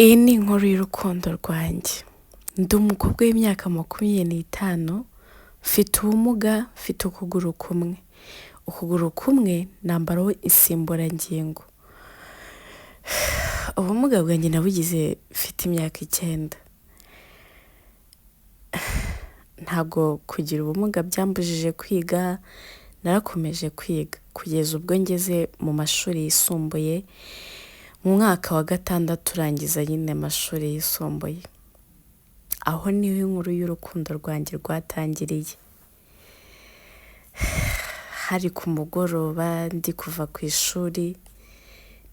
Iyi ni inkuru y'urukundo rwanjye. Ndi umukobwa w'imyaka 25, mfite ubumuga, mfite ukuguru kumwe. Ukuguru kumwe nambaraho insimburangingo. Ubumuga bwanjye nabugize mfite imyaka 9. Ntabwo kugira ubumuga byambujije kwiga, narakomeje kwiga kugeza ubwo ngeze mu mashuri yisumbuye. Mu mwaka wa 6 turangiza nyine amashuri yisumbuye. Aho niho inkuru y'urukundo rwanjye rwatangiriye. Hari ku mugoroba ndi kuva ku ishuri,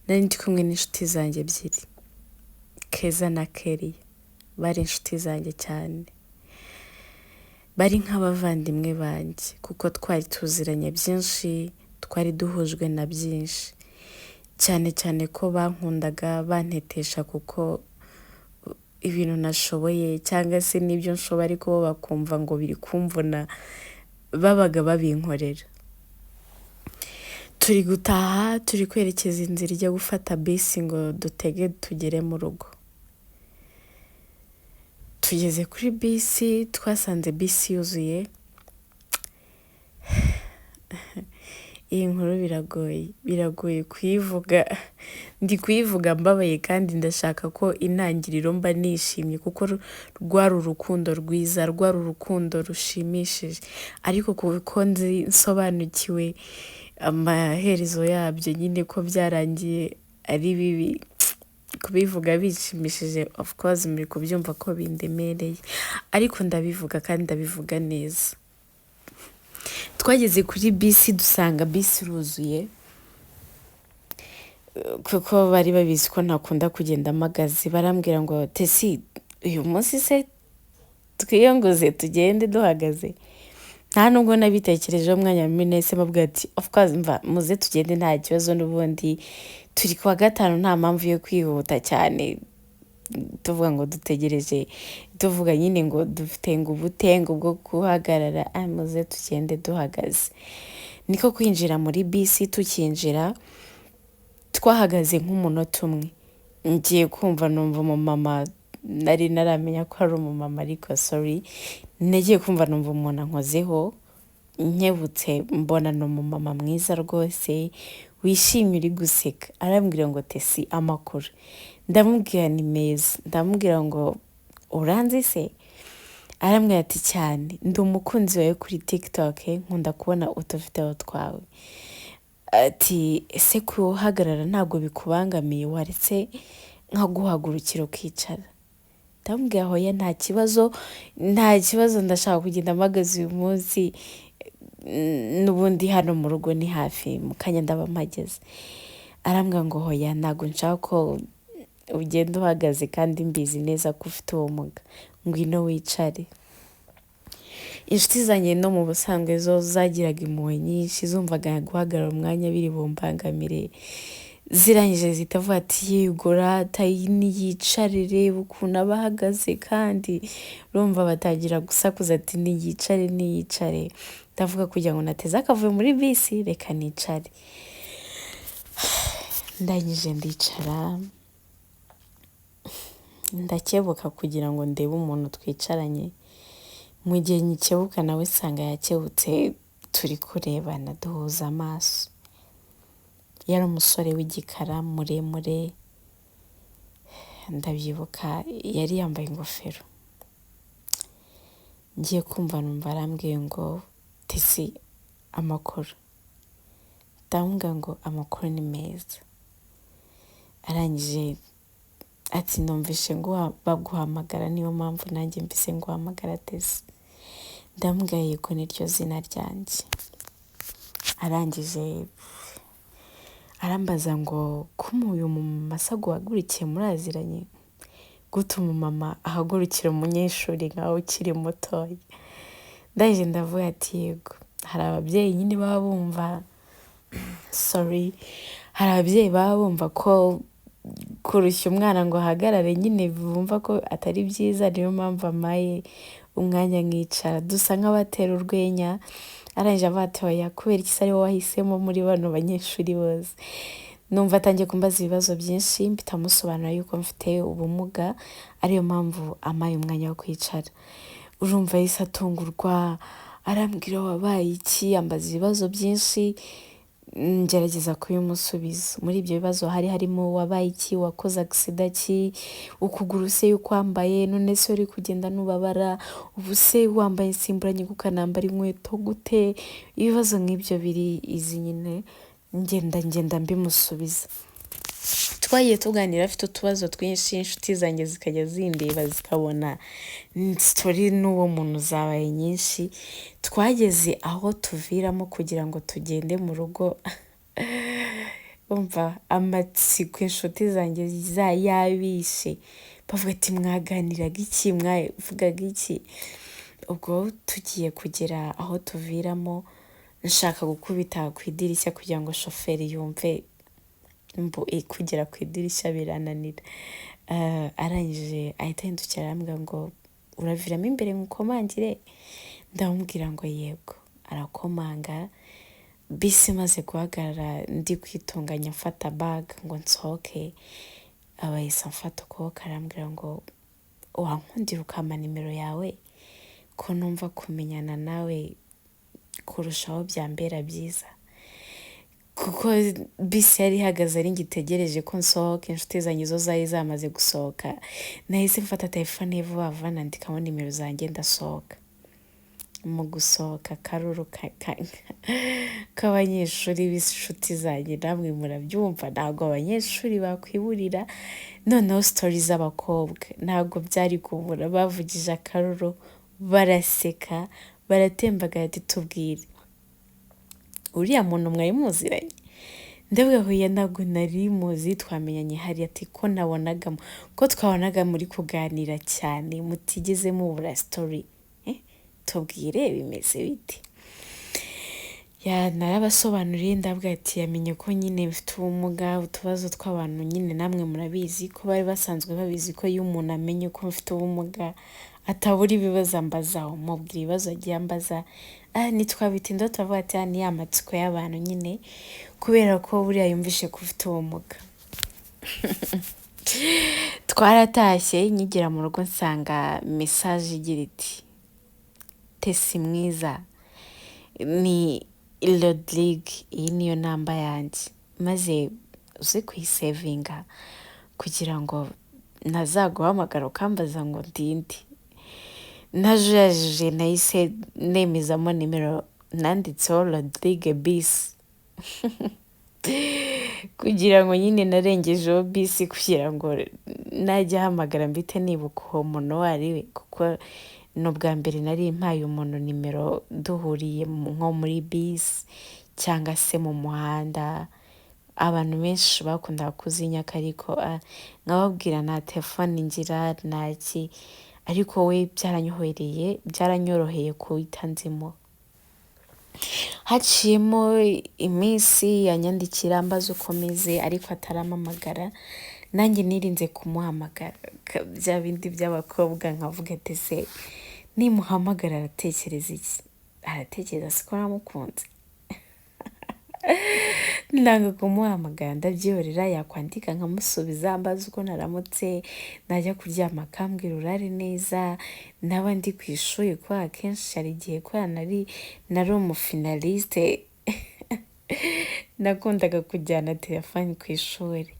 nari ndi kumwe n'inshuti zanjye ebyiri, Keza na Keri. Bari inshuti zanjye cyane, bari nk'abavandimwe banjye kuko twari tuziranye byinshi, twari duhujwe na byinshi, cyane cyane ko bankundaga bantetesha kuko ibintu nashoboye cyangwa se n'ibyo nshoboye ariko bo bakumva ngo biri kumvuna, babaga babinkorera. Turi gutaha, turi kwerekeza inzira ijya gufata bisi ngo dutege tugere mu rugo. Tugeze kuri bisi, twasanze bisi yuzuye. Iyi nkuru biragoye kuyivuga. Ndi kuyivuga mbabaye kandi ndashaka ko intangiriro mba nishimye kuko rwari urukundo rwiza, rwari urukundo rushimishije. Ariko kuko nsobanukiwe amaherezo yabyo nyine ko byarangiye ari bibi, kubivuga bishimishije, of course muri kubyumva ko bindemereye, ariko ndabivuga kandi ndabivuga neza. Twageze kuri bisi dusanga bisi iruzuye kuko bari babizi ko ntakunda kugenda mpagaze. Barambwira ngo Tessy, uyu munsi se twiyongoze tugende duhagaze? Nta nubwo nabitekerejeho umwanya munini, nahise mbabwira ati of course mva muze tugende nta kibazo, n'ubundi turi kuwa 5 nta mpamvu yo kwihuta cyane tuvuga ngo dutegereje, tuvuga nyine ngo dufite ngo ubutengo bwo guhagarara, muze tugende duhagaze. Niko kwinjira muri bisi. Tukinjira twahagaze nk'umunota umwe, ngiye kumva numva umumama, nari naramenya ko ari umumama ariko sorry, nagiye kumva numva umuntu ankozeho. Nkebutse mbona ni umumama mwiza rwose wishimye uri guseka. Arambwira ngo Tessy, amakuru? Ndamubwira ni meza. Ndamubwira ngo uranzi se? Arambwira ati cyane, ndi umukunzi wawe kuri TikTok, nkunda kubona utuvideo twawe. Ati ese kuhagarara ntabwo bikubangamiye, waretse nkaguhagurukira ukicara? Ndamubwira hoya nta kibazo, ndashaka kugenda mpagaze uyu munsi, n'ubundi hano mu rugo ni hafi, mu kanya ndaba mpageze. Arambwira ngo hoya ntabwo nshaka ko ugenda uhagaze kandi mbizi neza ko ufite ubumuga, ngwino wicare. Inshuti zanjye no mu busanzwe zo zagiraga impuhwe nyinshi, zumvaga guhagarara umwanya biri bumbangamire. Zirangije zitavuga ati yego rata niyicare, reba ukuntu aba ahagaze, kandi urumva batangira gusakuza ati niyicare. Ndavuga kugira ngo nateze akavuye muri bisi, reka nicare. Ndangije ndicara, ndakebuka kugira ngo ndebe umuntu twicaranye. Mu gihe nyikebuka nawe sanga yakebutse, turi kurebana duhuza amaso. Yari umusore w'igikara muremure, ndabyibuka yari yambaye ingofero. Ngiye kumva numva arambwiye ngo Tessy, amakuru? Ndamubwira ngo amakuru ni meza. Arangije ati numvishe ngo baguhamagara, niyo mpamvu nanjye mbise nguhamagara Tessy. Ndamubwira yego niryo zina ryanjye. Arangije arambaza ngo kumu uyu mumama asa guhagurikiye muraziranye? Gute umumama ahagurukira umunyeshuri nkawe ukiri mutoya? Ndangije ndavuga ati yego, hari ababyeyi nyine baba bumva hari ababyeyi baba bumva ko kurushya umwana ngo ahagarare nyine bumva ko atari byiza, niyo mpamvu amaye umwanya nkicara. Dusa nk'abatera urwenya. Arangije abatoya kubera iki ari wowe wahisemo muri bano banyeshuri bose? numva atangiye kumbaza ibibazo byinshi mpita musobanura yuko mfite ubumuga ariyo mpamvu amaye umwanya wo kwicara. Urumva yahise atungurwa arambwira wabaye iki, ambaza ibibazo byinshi ngerageza kubimusubiza. Muri ibyo bibazo harimo wabaye iki, wakoze agisida ki, ukuguru se yuko wambaye, none se uri kugenda nubabara, ubu se wambaye insimburanyi ukanambara inkweto gute. Ibibazo nk'ibyo biri izi nyine ngenda mbimusubiza. Twagiye tuganira afite utubazo twinshi, inshuti zanjye zikajya zindeba zikabona story n'uwo muntu zabaye nyinshi. Twageze aho tuviramo kugira ngo tugende mu rugo umva amatsiko inshuti zanjye yabishe bavuga ati mwaganiraga iki, mwavugaga iki. Ubwo tugiye kugera aho tuviramo nshaka gukubita ku idirishya kugira ngo shoferi yumve, kugera ku idirishya birananira. Arangije ahita ahindukira arambwira ngo uraviramo imbere ngukomangire. Ndamubwira ngo yego. Arakomanga, bisi maze guhagarara ndi kwitunganya mfata bag ngo nsohoke, yahise amfata ukuboko arambwira ngo wankundira ukampa nimero yawe ko numva kumenyana nawe kurushaho byambera byiza. Kuko bisi yari ihagaze ari ngitegereje ko nsohoka, inshuti zanjye zo zari zamaze gusohoka. Nahise mfata telefone vuba vuba nandikamo nimero zanjye ndasohoka. Mu gusohoka karuru k'abanyeshuri b'inshuti zanjye, namwe murabyumva ntabwo abanyeshuri bakwiburira. Noneho story z'abakobwa ntabwo byari kubura, bavugije akaruru baraseka baratembagara ati tubwire uriya muntu mwari muziranye. Ndabwo huye ntabwo nari muzi, twamenyanye hari ati ko nabonagamo ko twabonaga muri kuganira cyane mutigeze mubura story. Tubwire bimeze biti. Narabasobanuriye ndabwo ati yamenye ko nyine mfite ubumuga, utubazo tw'abantu nyine namwe murabizi ko bari basanzwe babizi ko iyo umuntu amenye ko mfite ubumuga atabura ibibazo ambazaho. Mubwira ibibazo agiye ambaza, ntitwabitinda turavuga ati ni ya matsiko y'abantu nyine kubera ko buriya yumvishe ko ufite ubumuga. Twaratashye nkigera mu rugo nsanga message igira iti Tessy mwiza ni Rodrigue, iyi niyo namba yanjye, maze uze kuyisevinga kugira ngo nazaguhamagara ukambaza ngo ndinde. Najujije nahise nemezamo nimero nanditseho Rodrigue bisi kugira ngo nyine narengejeho bisi kugira ngo najya ahamagara mbite nibuka uwo muntu uwo ari we, kuko ni ubwa mbere nari mpaye umuntu nimero duhuriye nko muri bisi cyangwa se mu muhanda. Abantu benshi bakundaga kuzinyaka ariko nkababwira nta telefone ngira ntaki, ariko we byaranyoroheye kuhita nzimo. Haciyemo iminsi yanyandikira ambaza uko meze ariko ataramamagara, nanjye nirinze kumuhamagara bya bindi by'abakobwa nkavuga ati se nimuhamagara aratekereza iki, aratekereza siko namukunze. Ndanga kumuhamagara ndabyihorera, yakwandika nkamusubiza ambaza uko naramutse, najya kuryama akambwira urare neza. Naba ndi ku ishuri ko akenshi hari igihe ko nari umufinaliste nakundaga kujyana telefone ku ishuri,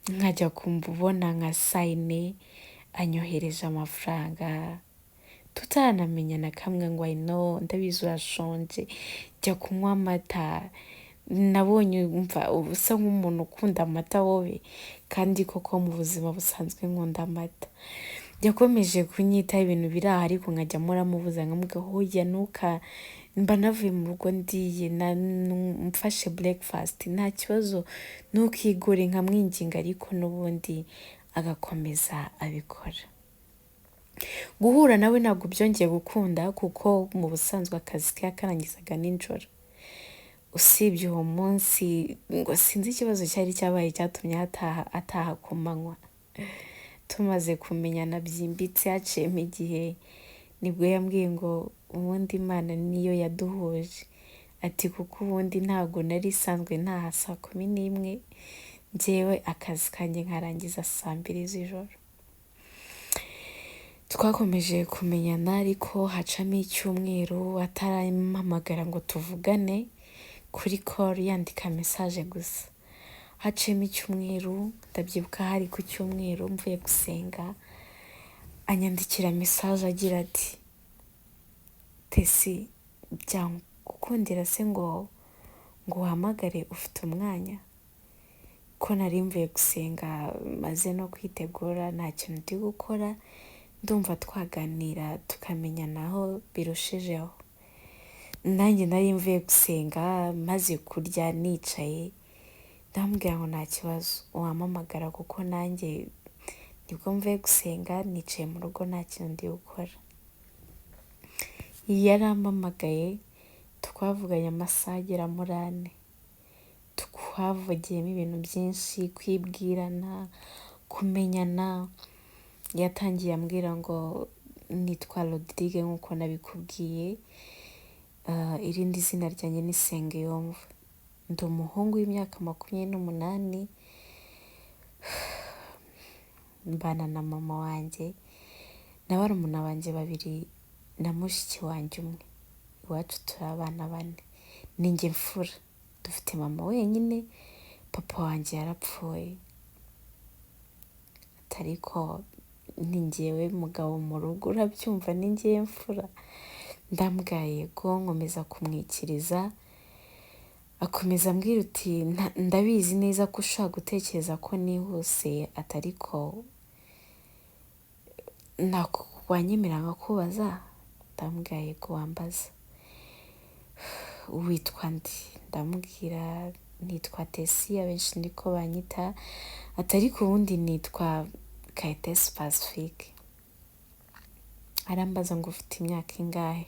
nkajya kumubona nka sayine anyohereje amafaranga tutanamenya na kamwe ngo no ndabizi urashonje jya kunywa amata. Nabonye umva ubusa nk'umuntu ukunda amata wowe, kandi koko mu buzima busanzwe nkunda amata. Yakomeje kunyitaho ibintu biri aha ariko nkajya muramubuza nkamuga hoya nuka mba navuye mu rugo ndiye mfashe breakfast nta kibazo ntukigore nkamwinginga, ariko n'ubundi agakomeza abikora. Guhura nawe ntabwo byongeye gukunda kuko mu busanzwe akazi ke yakarangizaga nijoro. Usibye uwo munsi ngo sinzi ikibazo cyari cyabaye cyatumye ataha ku manywa. Tumaze kumenyana byimbitse haciyemo igihe nibwo yambwiye ngo ubundi Imana niyo yaduhuje, ati kuko ubundi ntabwo nari isanzwe ntaha 11:00 njyewe akazi kanjye nkarangiza 2:00 z'ijoro. Twakomeje kumenyana ariko hacamo icyumweru atarampamagara ngo tuvugane kuri call, yandika message gusa. Hacemo icyumweru, ndabyibuka hari ku cyumweru mvuye gusenga, anyandikira message agira ati Tessy byangukundira se ngo uhamagare ufite umwanya, ko nari mvuye gusenga maze no kwitegura nta kintu ndi gukora, ndumva twaganira tukamenyanaho birushijeho. Nanjye nari mvuye gusenga maze kurya nicaye, ndamubwira ngo nta kibazo wampamagara kuko nanjye nibwo mvuye gusenga nicaye mu rugo nta kintu ndi gukora. Yarampamagaye, twavuganye amasaha agera muri 4, twavugiyemo ibintu byinshi, kwibwirana, kumenyana. Yatangiye ambwira ngo nitwa Rodrigue nk'uko nabikubwiye, irindi zina ryanjye ni Sengiyumva, ndi umuhungu w'imyaka 28, mbana na mama wanjye na barumuna banjye 2 na mushiki wanjye umwe. Iwacu turi abana 4, ni njye mfura, dufite mama wenyine, papa wanjye yarapfuye, ariko ni njyewe mugabo mu rugo, urabyumva, ni njyewe mfura. Ndambwaye ko nkomeza kumwikiriza, akomeza ambwira uti ndabizi neza ko ushaka gutekereza ko nihuse, atariko wanyemera nkakubaza. Ndambwaye ko wambaza witwa ndi, ndamubwira nitwa Tessy, abenshi niko banyita, atariko ubundi nitwa Tessy Pacifique. Arambaza ngo ufite imyaka ingahe.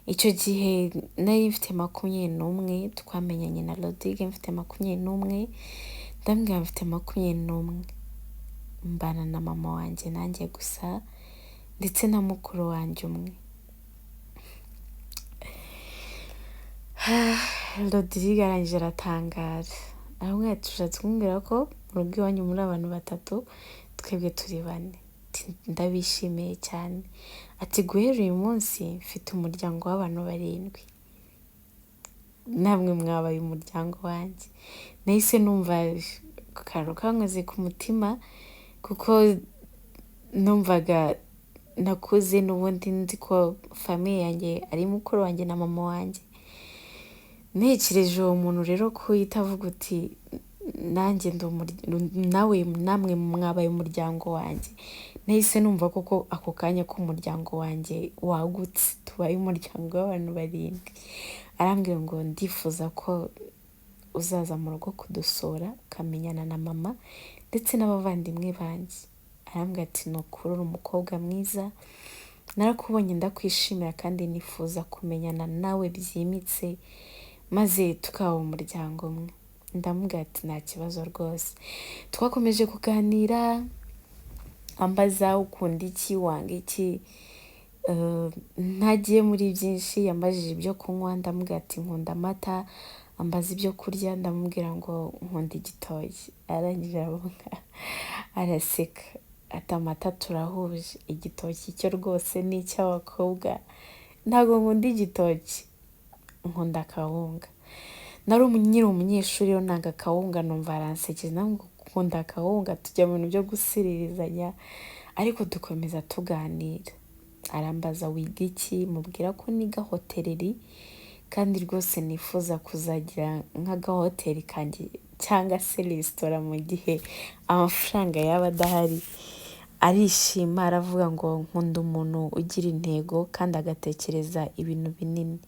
Icyo gihe nari mfite 21, twamenyanye na Rodrigue mfite 21, ndambwira mfite 21, mbana na mama wanjye nanjye gusa ndetse na mukuru wanjye umwe. Rodrigue arangije aratangara, aramubwira tushatse kumbwira ko mu rugo iwanyu muri abantu 3, twebwe turi 4. Ndabishimiye cyane, ati guhera uyu munsi mfite umuryango w'abantu 7, namwe mwabaye umuryango wanjye. Nahise numva akantu kankoze ku mutima kuko numvaga nakuze n'ubundi nzi ko famiye yanjye ari mukuru wanjye na mama wanjye. Ntekereje uwo muntu rero ko itavuga uti nanjye namwe mwabaye umuryango wanjye. Nahise numva koko ako kanya ko umuryango wanjye wagutse, tubaye umuryango w'abantu 7. Arambwira ngo ndifuza ko uzaza mu rugo kudusura ukamenyana na mama ndetse n'abavandimwe banjye. Arambwira ati nukuri uri umukobwa mwiza, narakubonye ndakwishimira kandi nifuza kumenyana nawe byimitse maze tukaba umuryango umwe. Ndamubwira ati nta kibazo rwose. Twakomeje kuganira, ambaza ukunda iki, wanga iki, ntagiye muri byinshi. Yambajije ibyo kunywa, ndamubwira ati nkunda amata. Ambaza ibyo kurya, ndamubwira ngo nkunda igitoki. Arangije aravuga, araseka ati amata turahuje, igitoki cyo rwose ni icy'abakobwa, ntabwo nkunda igitoki, nkunda akawunga. Nari nyiri umunyeshuri yo nanga akawunga, numva aransekeje, ntabwo nkunda akawunga, tujya mu bintu byo gusiririzanya, ariko dukomeza tuganira. Arambaza wiga iki, mubwira ko niga hoteleri kandi rwose nifuza kuzagira nk'agahoteli kanjye cyangwa se resitora mu gihe amafaranga yaba adahari. Arishima, aravuga ngo nkunda umuntu ugira intego kandi agatekereza ibintu binini.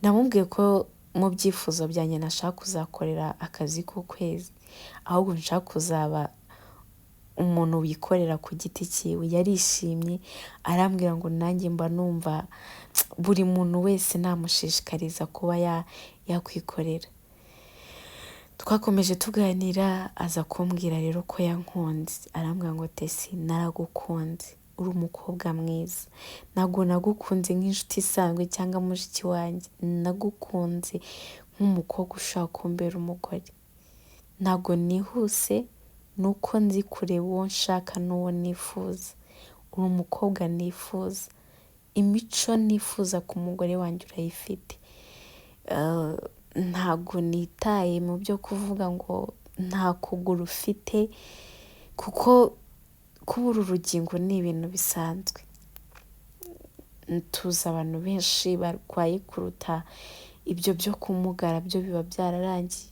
Namubwiye ko mu byifuzo byanjye nashaka kuzakorera akazi k'ukwezi, ahubwo nshaka kuzaba umuntu wikorera ku giti cyiwe. Yarishimye, arambwira ngo nanjye mba numva buri muntu wese namushishikariza kuba yakwikorera. Twakomeje tuganira, aza kumbwira rero ko yankunze. Arambwira ngo Tessy naragukunze, uri umukobwa mwiza, ntabwo nagukunze nk'inshuti isanzwe cyangwa mushiki wanjye, nagukunze nk'umukobwa ushaka kumbera umugore. Ntabwo nihuse, nuko nzi kureba uwo nshaka n'uwo nifuza. Uri umukobwa nifuza, imico nifuza ku mugore wanjye urayifite. Ntabwo nitaye mu byo kuvuga ngo nta kuguru ufite, kuko kubura urugingo ni ibintu bisanzwe. Tuzi abantu benshi barwaye kuruta ibyo byo kumugara byo biba byararangiye.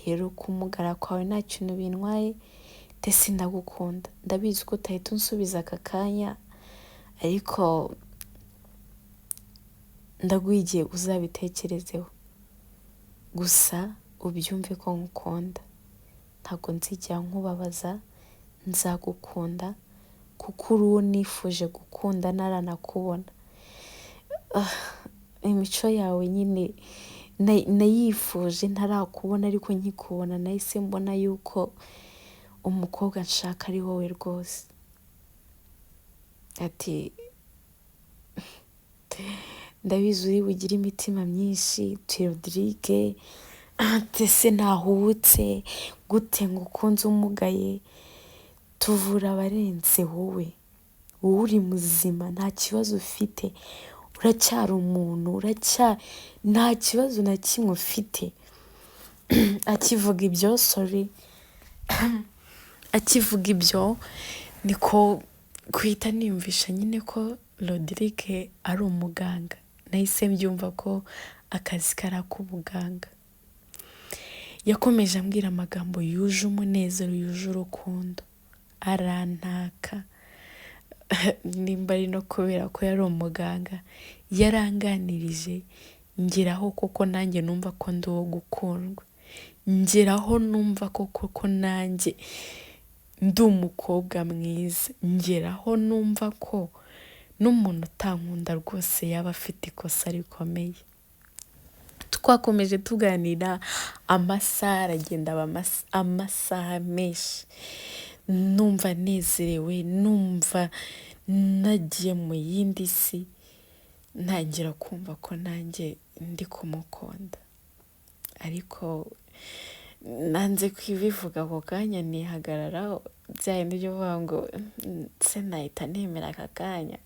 Rero kumugara kwawe nta kintu bintwaye. Tessy ndagukunda, ndabizi ko utahita unsubiza aka kanya, ariko ndaguha igihe uzabitekerezeho. Gusa ubyumve ko ngukunda, ntabwo nzigera nkubabaza, nzagukunda kuko uri uwo nifuje gukunda naranakubona. Imico yawe nyine nayifuje ntarakubona, ariko nkikubona nahise mbona yuko umukobwa nshaka ari wowe rwose. Ati ndabizi uri bugire imitima myinshi, Rodrigue, Tessy ntahubutse gute ngo ukunze umugaye, tuvura abarenze wowe uri muzima, nta kibazo ufite, uracyari umuntu, nta kibazo na kimwe ufite. Akivuga ibyo akivuga ibyo niko kuhita niyumvisha nyine ko Rodrigue ari umuganga. Nahise mbyumva ko akazi kari ak'ubuganga. Yakomeje ambwira amagambo yuje umunezero, yuje urukundo, arantaka. Nimba ari no kubera ko yari umuganga, yaranganirije ngeraho koko nanjye numva ko ndi uwo gukundwa, ngeraho numva koko nanjye ndi umukobwa mwiza, ngeraho numva ko n'umuntu utankunda rwose yaba afite ikosa rikomeye. Twakomeje tuganira, amasaha aragenda aba amasaha menshi, numva nezerewe, numva nagiye mu yindi si, ntangira kumva ko nanjye ndi kumukunda. Ariko nanze kwibivuga ako kanya, nihagararaho bya bindi byo kuvuga ngo se nahita nemera aka kanya.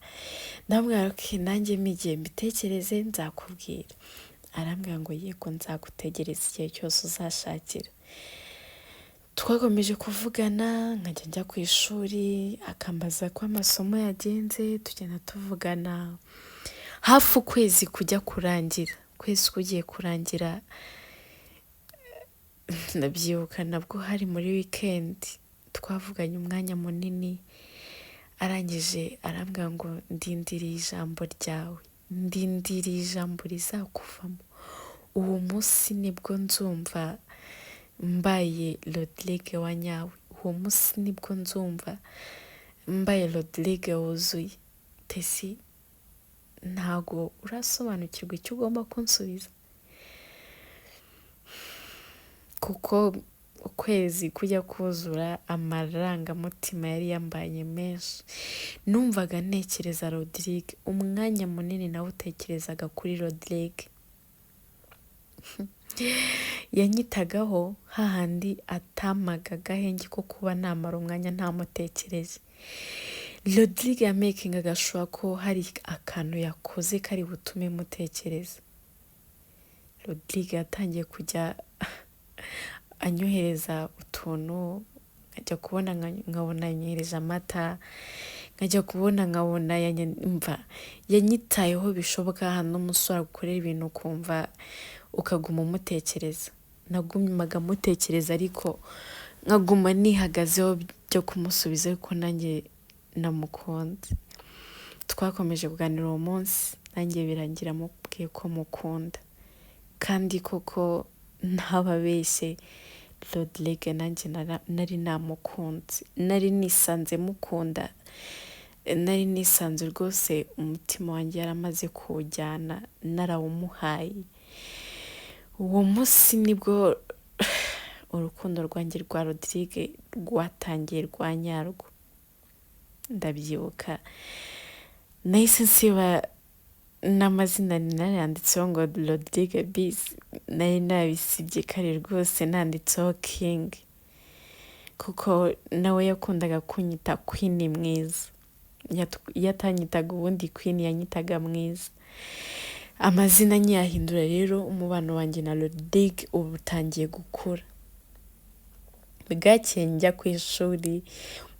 Ndamubwira ko nanjye migiye mbitekereze nzakubwira. Arambwira ngo yego nzagutegereza igihe cyose uzashakira. Twakomeje kuvugana, nkajya njya ku ishuri, akambaza ko amasomo yagenze, tugenda tuvugana hafi ukwezi kujya kurangira. Ukwezi kugiye kurangira, ndabyibuka nabwo hari muri weekend, twavuganye umwanya munini, arangije arambwira ngo ndindiriye ijambo ryawe, ndindiriye ijambo rizakuvamo. Uwo munsi nibwo nzumva mbaye Rodrigue wa nyawe, uwo munsi nibwo nzumva mbaye Rodrigue wuzuye. Tessy, ntago urasobanukirwa icyo ugomba kunsubiza, kuko ukwezi kujya kuzura amarangamutima yari yambanye menshi. Numvaga ntekereza Rodrigue, umwanya munini nawe utekerezaga kuri Rodrigue. Yanyitagaho hahandi atamaga agahenge ko kuba namara umwanya ntamutekereze. Rodrigue yamakingaga sure ko hari akantu yakoze kari butume mutekereza. Rodrigue yatangiye kujya anyohereza utuntu, nkajya kubona nkabona yanyohereje amata, nkajya kubona nkabona yanyitayeho bishoboka. Hano umusore gukorera ibintu ukumva ukaguma umutekereza. Nagumaga mutekereza, ariko nkaguma nihagazeho byo kumusubiza, ariko nanjye namukunze. Twakomeje kuganira uwo munsi, nanjye birangira mubwiye ko mukunda, kandi koko ntababeshye, Rodrigue nanjye nari namukunze, nari nisanze mukunda, nari nisanze rwose umutima wanjye yaramaze kuwujyana, narawumuhaye. Uwo munsi nibwo urukundo rwanjye rwa Rodrigue rwatangiye rwa nyarwo. ndabyibuka nahise nsiba n'amazina naranditseho ngo Rodrigue Bis, nari nabisibye kare rwose nanditseho King, kuko nawe yakundaga kunyita Queen mwiza, yatanyitaga ubundi Queen yanyitaga mwiza. Amazina nyahindura rero, umubano wanjye na Rodrigue ubu utangiye gukura. Bwakeye njya ku ishuri,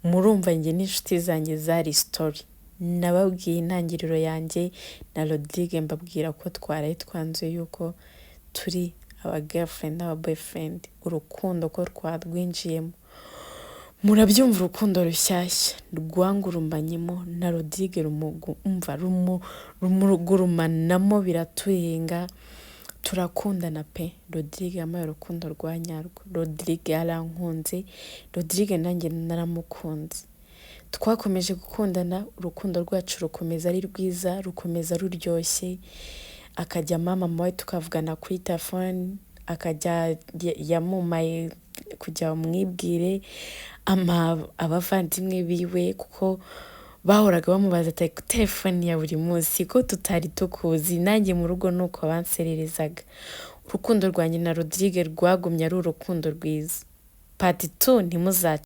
murumva njye n'inshuti zanjye zari story. Nababwiye intangiriro yanjye na Rodrigue, mbabwira ko twaraye twanzuye yuko turi aba girlfriend n'aba boyfriend, urukundo ko twarwinjiyemo. Murabyumva, urukundo rushyashya rwangurumbanyemo na Rodrigue, rumugurumanamo biraturenga, turakundana pe. Rodrigue yamaye urukundo rwa nyarwo, Rodrigue yarankunze, Rodrigue nanjye naramukunze. Twakomeje gukundana, urukundo rwacu rukomeza ari rwiza, rukomeza ruryoshye. Akajya mama mawe tukavugana kuri telefone, akajya yamumaye kujya umwibwire abavandimwe biwe, kuko bahoraga bamubaza ati telefone ya buri munsi ko tutari tukuzi. Nanjye mu rugo nuko bansererezaga. Urukundo rwanjye na Rodrigue rwagumye ari urukundo rwiza. Part 2 ntimuzace.